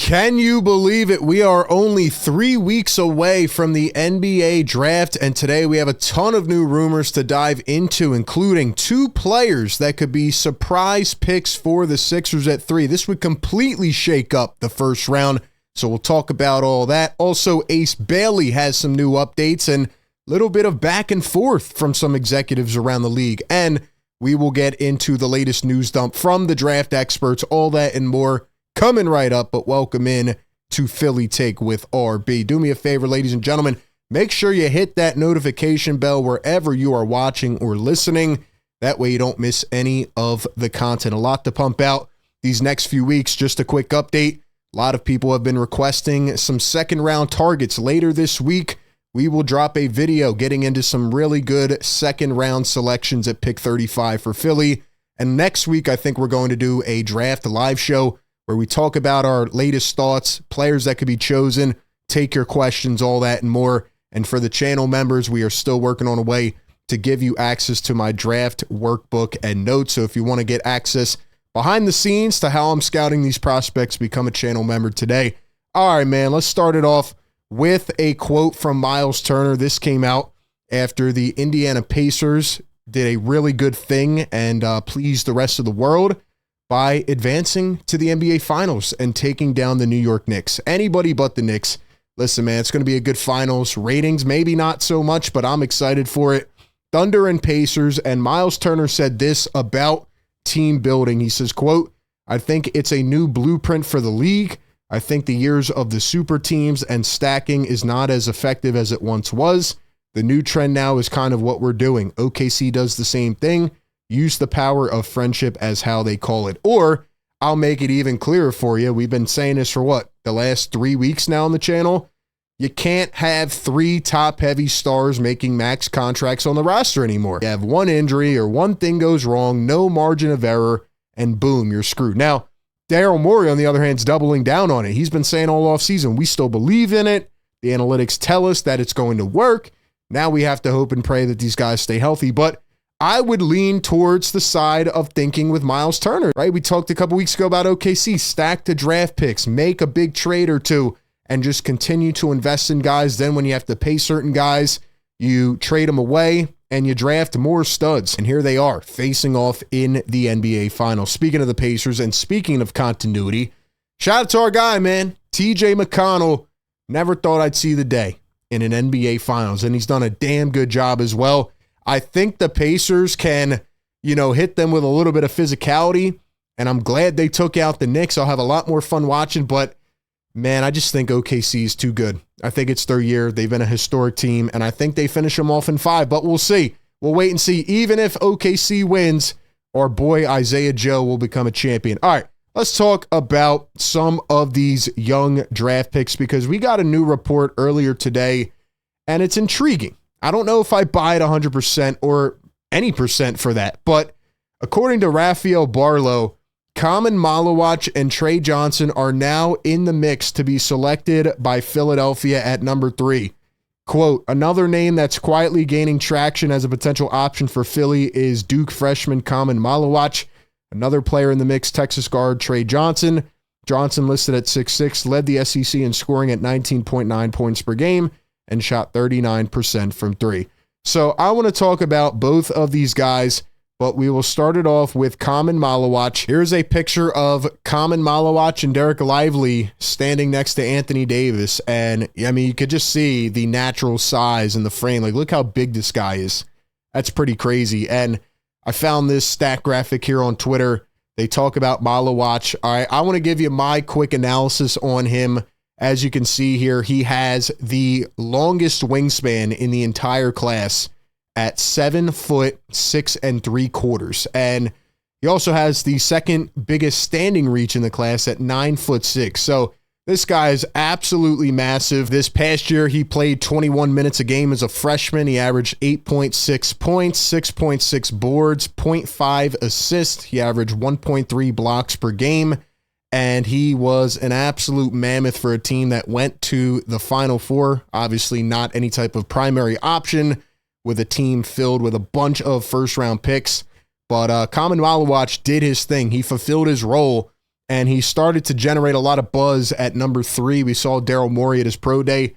Can you believe it? We are only 3 weeks away from the NBA draft, and today we have a ton of new rumors to dive into, including 2 players that could be surprise picks for the Sixers at 3. This would completely shake up the first round, so we'll talk about all that. Also, Ace Bailey has some new updates and a little bit of back and forth from some executives around the league, and we will get into the latest news dump from the draft experts, all that and more coming right up. But welcome in to Philly Take with RB. Do me a favor, ladies and gentlemen, make sure you hit that notification bell wherever you are watching or listening. That way you don't miss any of the content. A lot to pump out these next few weeks. Just a quick update. A lot of people have been requesting some second round targets. Later this week, we will drop a video getting into some really good second round selections at pick 35 for Philly. And next week, I think we're going to do a draft live show where we talk about our latest thoughts, players that could be chosen, take your questions, all that and more. And for the channel members, we are still working on a way to give you access to my draft workbook and notes. So if you want to get access behind the scenes to how I'm scouting these prospects, become a channel member today. All right, man, let's start it off with a quote from Myles Turner. This came out after the Indiana Pacers did a really good thing and pleased the rest of the world by advancing to the NBA Finals and taking down the New York Knicks. Anybody but the Knicks. Listen, man, it's going to be a good finals. Ratings, maybe not so much, but I'm excited for it. Thunder and Pacers, and Myles Turner said this about team building. He says, quote, "I think it's a new blueprint for the league. I think the years of the super teams and stacking is not as effective as it once was. The new trend now is kind of what we're doing. OKC does the same thing. Use the power of friendship as how they call it." Or I'll make it even clearer for you. We've been saying this for what, the last 3 weeks now on the channel? You can't have 3 top-heavy stars making max contracts on the roster anymore. You have one injury or one thing goes wrong, no margin of error, and boom, you're screwed. Now, Daryl Morey, on the other hand, is doubling down on it. He's been saying all offseason, we still believe in it. The analytics tell us that it's going to work. Now we have to hope and pray that these guys stay healthy. But I would lean towards the side of thinking with Myles Turner, right? We talked a couple weeks ago about OKC, stack the draft picks, make a big trade or two, and just continue to invest in guys. Then when you have to pay certain guys, you trade them away and you draft more studs. And here they are facing off in the NBA Finals. Speaking of the Pacers and speaking of continuity, shout out to our guy, man, TJ McConnell. Never thought I'd see the day in an NBA Finals, and he's done a damn good job as well. I think the Pacers can, hit them with a little bit of physicality, and I'm glad they took out the Knicks. I'll have a lot more fun watching, but, man, I just think OKC is too good. I think it's their year. They've been a historic team, and I think they finish them off in 5, but we'll see. We'll wait and see. Even if OKC wins, our boy Isaiah Joe will become a champion. All right, let's talk about some of these young draft picks because we got a new report earlier today, and it's intriguing. I don't know if I buy it 100% or any percent for that, but according to Raphael Barlow, Khaman Maluach and Trey Johnson are now in the mix to be selected by Philadelphia at number 3. Quote, "Another name that's quietly gaining traction as a potential option for Philly is Duke freshman Khaman Maluach. Another player in the mix, Texas guard Trey Johnson. Johnson listed at 6'6", led the SEC in scoring at 19.9 points per game, and shot 39% from 3. So I want to talk about both of these guys, but we will start it off with Khaman Maluach. Here's a picture of Khaman Maluach and Derek Lively standing next to Anthony Davis. And I mean, you could just see the natural size in the frame. Like, look how big this guy is. That's pretty crazy. And I found this stat graphic here on Twitter. They talk about Maluach. All right, I want to give you my quick analysis on him. As you can see here, he has the longest wingspan in the entire class at 7'6" 3/4. And he also has the second biggest standing reach in the class at 9'6". So this guy is absolutely massive. This past year, he played 21 minutes a game as a freshman. He averaged 8.6 points, 6.6 boards, 0.5 assists. He averaged 1.3 blocks per game. And he was an absolute mammoth for a team that went to the Final Four. Obviously not any type of primary option with a team filled with a bunch of first-round picks. But Khaman Maluach did his thing. He fulfilled his role and he started to generate a lot of buzz at number 3. We saw Daryl Morey at his pro day.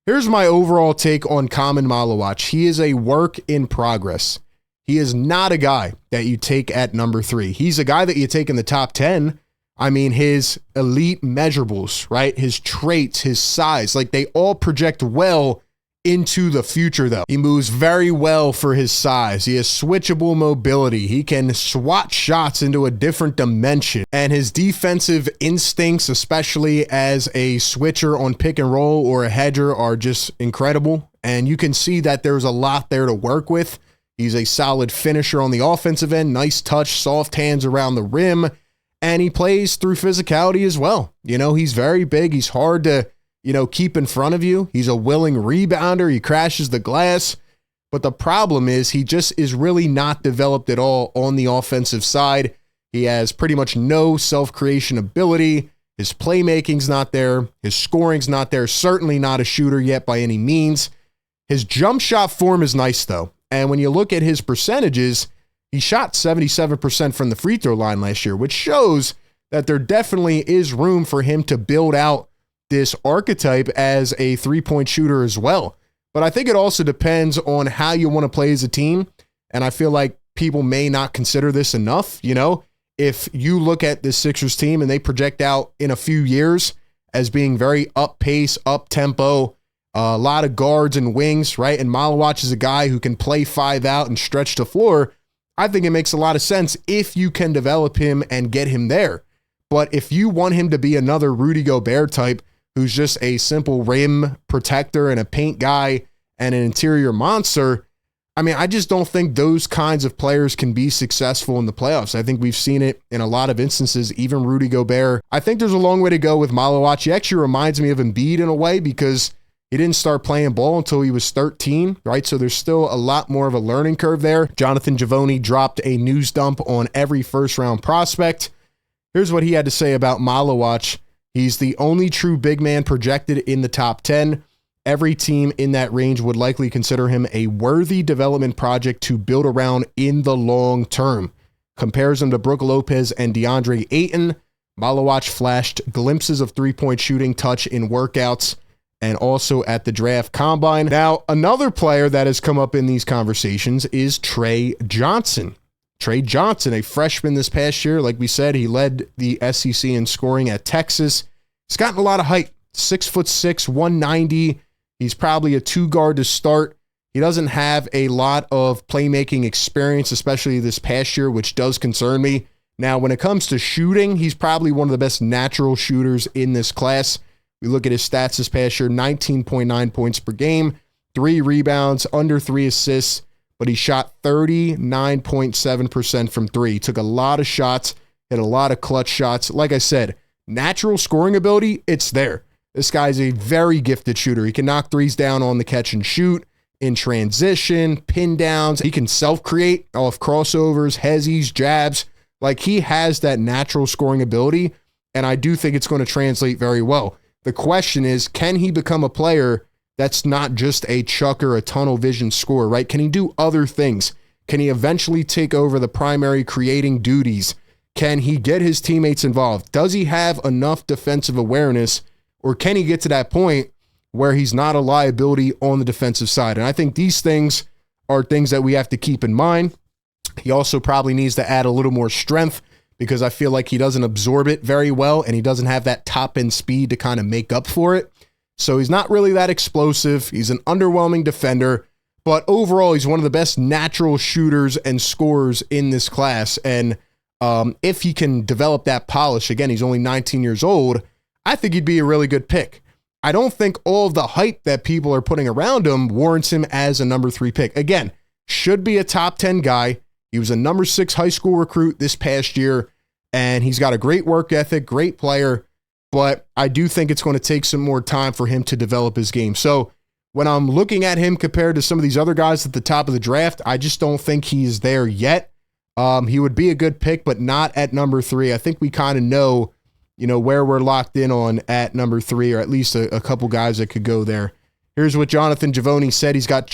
Here's my overall take on Khaman Maluach. He is a work in progress. He is not a guy that you take at number 3. He's a guy that you take in the top 10. I mean, his elite measurables, right? His traits, his size, like they all project well into the future though. He moves very well for his size. He has switchable mobility. He can swat shots into a different dimension. And his defensive instincts, especially as a switcher on pick and roll or a hedger, are just incredible. And you can see that there's a lot there to work with. He's a solid finisher on the offensive end, nice touch, soft hands around the rim, and he plays through physicality as well. You know, he's very big. He's hard to, keep in front of you. He's a willing rebounder. He crashes the glass. But the problem is he just is really not developed at all on the offensive side. He has pretty much no self-creation ability. His playmaking's not there. His scoring's not there. Certainly not a shooter yet by any means. His jump shot form is nice though. And when you look at his percentages, he shot 77% from the free throw line last year, which shows that there definitely is room for him to build out this archetype as a three-point shooter as well. But I think it also depends on how you want to play as a team. And I feel like people may not consider this enough. If you look at the Sixers team and they project out in a few years as being very up pace, up tempo, a lot of guards and wings, right? And Maluach is a guy who can play 5 out and stretch the floor. I think it makes a lot of sense if you can develop him and get him there. But if you want him to be another Rudy Gobert type, who's just a simple rim protector and a paint guy and an interior monster, I mean, I just don't think those kinds of players can be successful in the playoffs. I think we've seen it in a lot of instances, even Rudy Gobert. I think there's a long way to go with Maluach. He actually reminds me of Embiid in a way because he didn't start playing ball until he was 13, right? So there's still a lot more of a learning curve there. Jonathan Givony dropped a news dump on every first-round prospect. Here's what he had to say about Maluach. He's the only true big man projected in the top 10. Every team in that range would likely consider him a worthy development project to build around in the long term. Compares him to Brook Lopez and DeAndre Ayton. Maluach flashed glimpses of three-point shooting touch in workouts and also at the draft combine. Now, another player that has come up in these conversations is Trey Johnson. Trey Johnson, a freshman this past year, like we said, he led the SEC in scoring at Texas. He's gotten a lot of height, 6'6", 190. He's probably a 2-guard to start. He doesn't have a lot of playmaking experience, especially this past year, which does concern me. Now, when it comes to shooting, he's probably one of the best natural shooters in this class. We look at his stats this past year, 19.9 points per game, 3 rebounds, under 3 assists, but he shot 39.7% from 3. He took a lot of shots, hit a lot of clutch shots. Like I said, natural scoring ability, it's there. This guy's a very gifted shooter. He can knock threes down on the catch and shoot, in transition, pin downs. He can self-create off crossovers, hezzies, jabs. Like, he has that natural scoring ability, and I do think it's going to translate very well. The question is, can he become a player that's not just a chucker, a tunnel vision scorer, right? Can he do other things? Can he eventually take over the primary creating duties? Can he get his teammates involved? Does he have enough defensive awareness, or can he get to that point where he's not a liability on the defensive side? And I think these things are things that we have to keep in mind. He also probably needs to add a little more strength because I feel like he doesn't absorb it very well and he doesn't have that top end speed to kind of make up for it. So he's not really that explosive. He's an underwhelming defender, but overall he's one of the best natural shooters and scorers in this class. And if he can develop that polish, again, he's only 19 years old, I think he'd be a really good pick. I don't think all of the hype that people are putting around him warrants him as a number 3 pick. Again, should be a top 10 guy. He was a number 6 high school recruit this past year, and he's got a great work ethic, great player, but I do think it's going to take some more time for him to develop his game. So when I'm looking at him compared to some of these other guys at the top of the draft, I just don't think he's there yet. He would be a good pick, but not at number 3. I think we kind of know, where we're locked in on at number 3, or at least a couple guys that could go there. Here's what Jonathan Givony said. He's got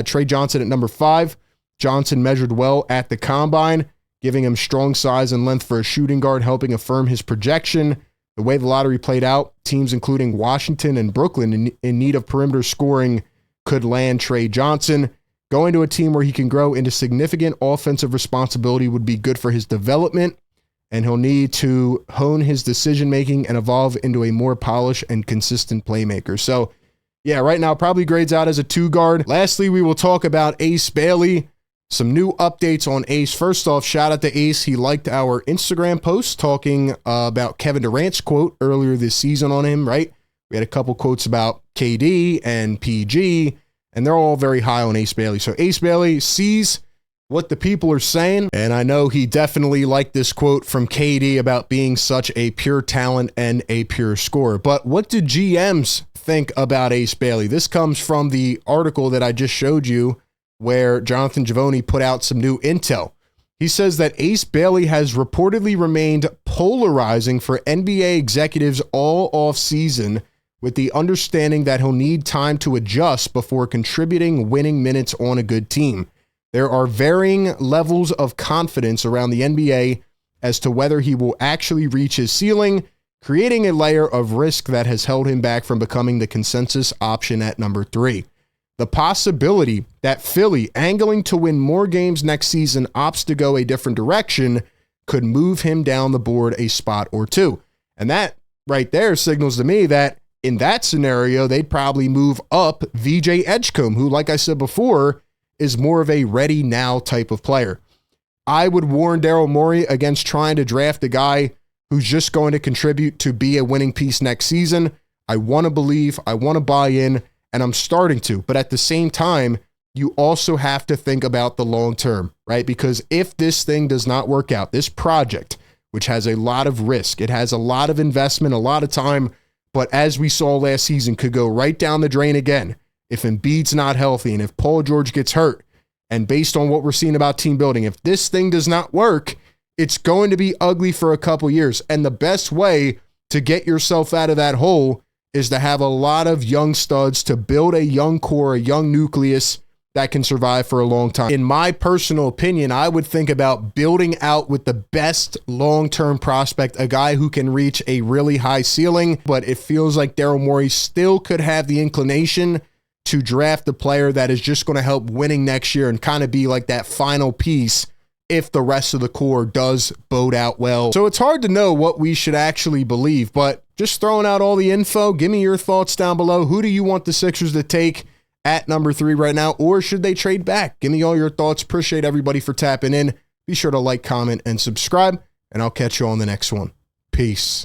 Trey Johnson at number 5. Johnson measured well at the combine. giving him strong size and length for a shooting guard, helping affirm his projection. The way the lottery played out, teams including Washington and Brooklyn in need of perimeter scoring could land Trey Johnson. Going to a team where he can grow into significant offensive responsibility would be good for his development, and he'll need to hone his decision-making and evolve into a more polished and consistent playmaker. So, yeah, right now probably grades out as a 2-guard. Lastly, we will talk about Ace Bailey. Some new updates on Ace. First off, shout out to Ace. He liked our Instagram post talking about Kevin Durant's quote earlier this season on him, right? We had a couple quotes about KD and PG, and they're all very high on Ace Bailey. So Ace Bailey sees what the people are saying, and I know he definitely liked this quote from KD about being such a pure talent and a pure scorer. But what do GMs think about Ace Bailey? This comes from the article that I just showed you, where Jonathan Givony put out some new intel. He says that Ace Bailey has reportedly remained polarizing for NBA executives all off-season, with the understanding that he'll need time to adjust before contributing winning minutes on a good team. There are varying levels of confidence around the NBA as to whether he will actually reach his ceiling, creating a layer of risk that has held him back from becoming the consensus option at number 3. The possibility that Philly, angling to win more games next season, opts to go a different direction could move him down the board a spot or 2. And that right there signals to me that in that scenario, they'd probably move up VJ Edgecombe, who, like I said before, is more of a ready now type of player. I would warn Daryl Morey against trying to draft a guy who's just going to contribute to be a winning piece next season. I want to believe, I want to buy in, and I'm starting to. But at the same time, you also have to think about the long term, right? Because if this thing does not work out, this project, which has a lot of risk, it has a lot of investment, a lot of time, but as we saw last season, could go right down the drain again if Embiid's not healthy and if Paul George gets hurt. And based on what we're seeing about team building, if this thing does not work, it's going to be ugly for a couple years. And the best way to get yourself out of that hole is to have a lot of young studs, to build a young core, a young nucleus that can survive for a long time. In my personal opinion, I would think about building out with the best long-term prospect, a guy who can reach a really high ceiling, but it feels like Daryl Morey still could have the inclination to draft a player that is just going to help winning next year and kind of be like that final piece if the rest of the core does bode out well. So it's hard to know what we should actually believe, but just throwing out all the info, give me your thoughts down below. Who do you want the Sixers to take at number 3 right now, or should they trade back? Give me all your thoughts. Appreciate everybody for tapping in. Be sure to like, comment, and subscribe, and I'll catch you on the next one. Peace.